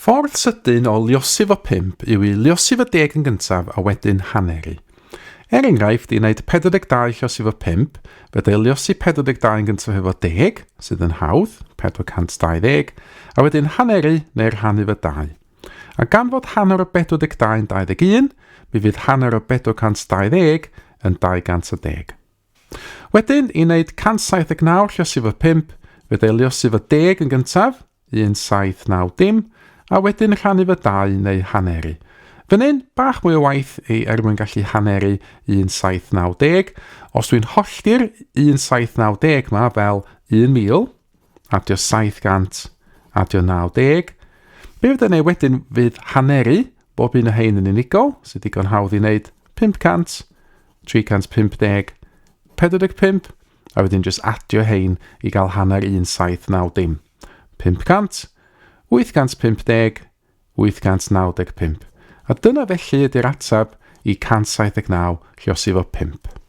Ffordd sydyn o liosi fo 5 yw i liosi fo 10 yn gyntaf a wedyn haneri. Enghraifft, i wneud 42 liosi fo 5, fydde liosi 42 yn gyntaf efo 10, sydd yn hawdd, 420, a wedyn haneri neu'r rhannu fo 2. A gan fod hanner o 42 yn 21, mi fydd hanner o 420 yn 210. Wedyn, i wneud 179 liosi fo 5, fydde liosi fo 10 yn gyntaf, 1790, a wedyn rhannu fo 2 neu haneri. Fan hyn, bach mwy o waith er mwyn gallu haneri 1790. Os dwi'n hollti'r 1790 ma fel 1,000, adio 700, adio 90, be fydda neu wedyn fydd haneri bob un o hein yn unigol, sydd digon hawdd i wneud 500, 350, 45, a wedyn just adio hein i gael hanner 1790. 500, 850, 895. A dyna felly ydy'r ateb i 179 liosi fo 5.